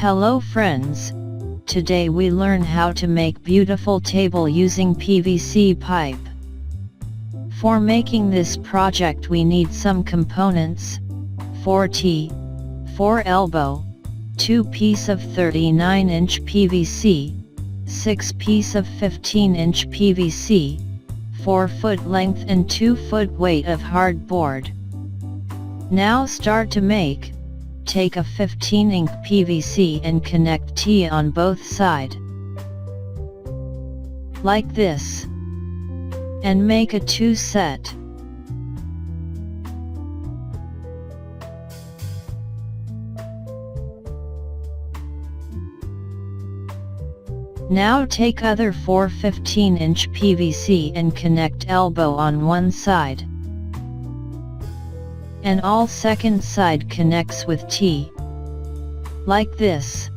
Hello friends, today we learn how to make beautiful table using PVC pipe. For making this project we need some components: 4 T, 4 elbow, 2 piece of 39-inch PVC, 6 piece of 15-inch PVC, 4 foot length and 2 foot weight of hard board. Now start to make. Take a 15-inch PVC and connect T on both sides, like this, and make a 2 set. Now take other 4 15-inch PVC and connect elbow on one side, and all second side connects with T, like this.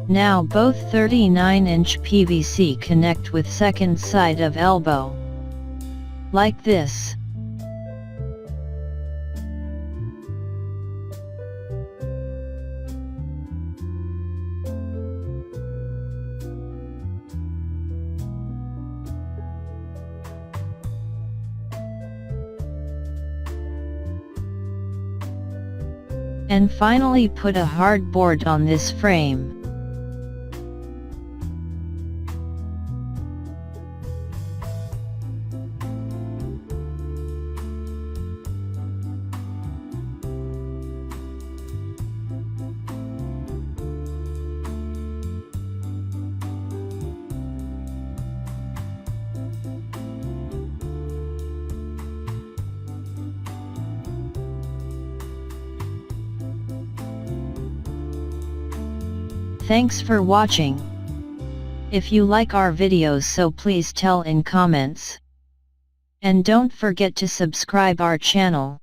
Now both 39-inch PVC connect with second side of elbow, like this. And finally put a hard board on this frame. Thanks for watching. If you like our videos, so please tell in comments. And don't forget to subscribe our channel.